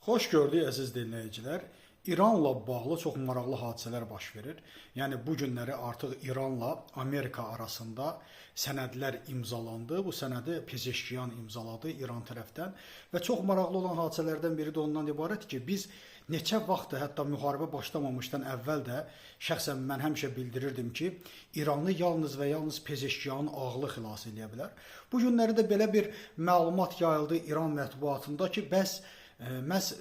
Xoş gördük əziz dinləyicilər. İranla bağlı çox maraqlı hadisələr baş verir. Yəni bu günləri artıq İranla Amerika arasında sənədlər imzalandı. Bu sənədi Pezeşkiyan imzaladı İran tərəfdən və çox maraqlı olan hadisələrdən biri də ondan ibarət ki, biz neçə vaxtdır, hətta müharibə başlamamışdan əvvəl də şəxsən mən həmişə bildirirdim ki, İranı yalnız və yalnız Pezeşkiyanın ağlı xilas edə bilər. Bu günləri də belə bir məlumat yayıldı İran mətbuatında ki, bəs məhz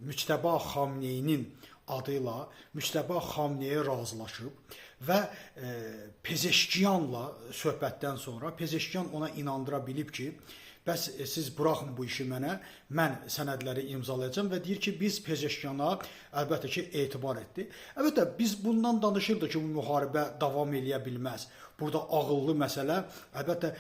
Müçtəba Xamneyinin adı ilə Müçtəba Xamneyə razılaşıb və Pezeşkiyanla söhbətdən sonra Pezeşkiyan ona inandıra bilib ki, bəs siz buraxın bu işi mənə, mən sənədləri imzalayacağım və deyir ki, biz Pezeşkiyana əlbəttə ki, etibar etdi. Əlbəttə, biz bundan danışırdıq ki, bu müharibə davam edə bilməz. Burada ağıllı məsələ, əlbəttə,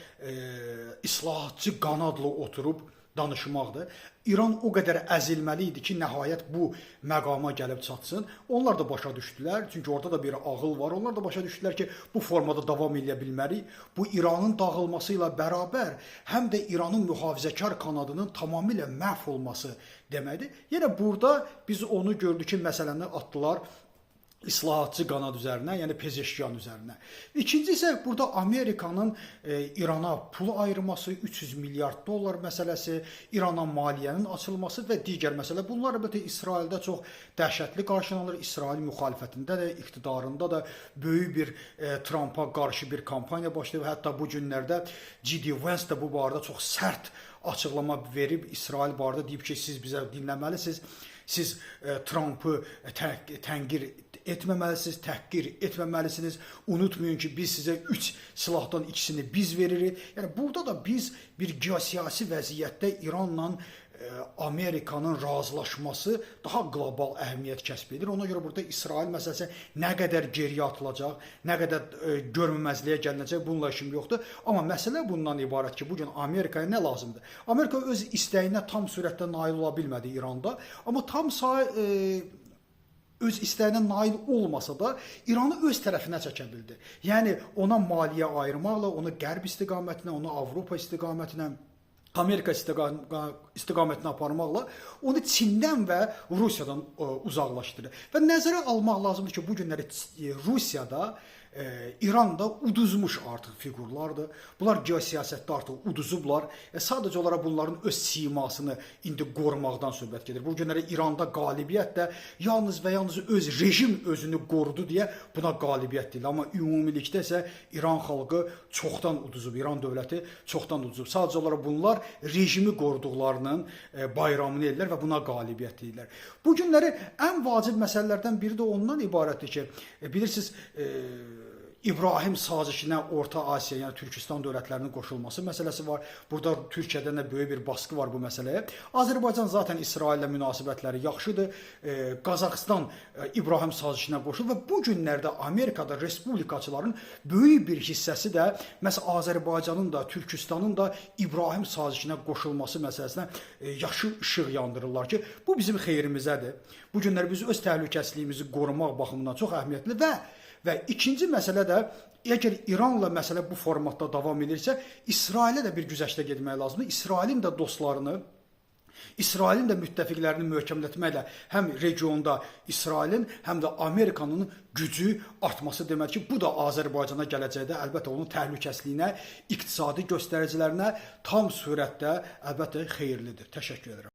islahatçı qanadla oturub danışmaqdır. İran o qədər əzilməli idi ki, nəhayət bu məqama gəlib çatsın. Onlar da başa düşdülər, çünki orada da bir ağıl var. Onlar da başa düşdülər ki, bu formada davam edə bilmərik. Bu İranın dağılması ilə bərabər həm də İranın mühafizəkar kanadının tamamilə məhv olması deməkdir. Yenə burada biz onu gördük ki, məsələni atdılar islahatçı qanad üzərinə, yəni Pezeşkiyan üzərinə. İkinci isə burada Amerikanın İrana pul ayırması, 300 milyard dollar məsələsi, İrana maliyyənin açılması və digər məsələ. Bunlar əlbəttə İsraildə çox dəhşətli qarşılanır. İsrail müxalifətində də, iqtidarında da böyük bir Trumpa qarşı bir kampaniya başlayıb. Hətta bu günlərdə J.D. Vance də bu barədə çox sərt açıqlama verib. İsrail barədə deyib ki, siz bizə dinləməlisiniz. Siz Trump'ı tənqir etməməlisiniz, təhqir etməməlisiniz. Unutmayın ki, biz sizə 3 silahdan ikisini biz veririk. Yəni burada da biz bir geosiyasi vəziyyətdə İranla Amerikanın razılaşması daha qlobal əhəmiyyət kəsb edir. Ona görə burada İsrail məsələsi nə qədər geriyə atılacaq, nə qədər görməməzliyə gəlinəcək, bununla işim yoxdur. Amma məsələ bundan ibarət ki, bugün Amerikaya nə lazımdır? Amerika öz istəyinə tam sürətdə nail ola bilmədi İranda, amma tam öz istəyinə nail olmasa da İranı öz tərəfinə çəkə bildi. Yəni ona maliyyə ayırmaqla, onu qərb istiqamətinə, onu Avropa istiqamətinə, Amerika istiqamətinə aparmaqla onu Çindən və Rusiyadan uzaqlaşdırır. Və nəzərə almaq lazımdır ki, bu günləri Rusiyada, İranda uduzmuş artıq fiqurlardır. Bunlar geosiyasətdə artıq uduzublar. Sadəcə olaraq bunların öz simasını indi qorumaqdan söhbət gedir. Bu günləri İranda qalibiyyət də yalnız və yalnız öz rejim özünü qorudu deyə buna qalibiyyət deyil. Amma ümumilikdə isə İran xalqı çoxdan uduzub, İran dövləti çoxdan uduzub. Sadəcə olaraq bunlar rejimi qoruduqlarının bayramını edirlər və buna qalibiyyət deyirlər. Bu günləri ən vacib məsələlərdən biri də ondan ibarətdir ki, bilirsiniz, İbrahim sazişinə Orta Asiya, yəni Türkistan dövlətlərinin qoşulması məsələsi var. Burada Türkiyədən də böyük bir baskı var bu məsələyə. Azərbaycan zaten İsraillə münasibətləri yaxşıdır. Qazaxıstan İbrahim sazişinə qoşulur və bu günlərdə Amerikada respublikaçıların böyük bir hissəsi də məhz Azərbaycanın da, Türkistanın da İbrahim sazişinə qoşulması məsələsinə yaşıl işıq yandırırlar ki, bu bizim xeyrimizədir. Bu günlər biz öz təhlükəsizliyimizi qorumaq baxımından çox əhəmiyyətli və ikinci məsələ də, əgər İranla məsələ bu formatda davam edirsə, İsrailə də bir güzəştə getmək lazımdır. İsrailin də dostlarını, İsrailin də müttəfiqlərini möhkəmlətməklə həm regionda İsrailin, həm də Amerikanın gücü artması demək ki, bu da Azərbaycana gələcəkdə əlbəttə onun təhlükəsizliyinə, iqtisadi göstəricilərinə tam sürətdə əlbəttə xeyirlidir. Təşəkkür edirəm.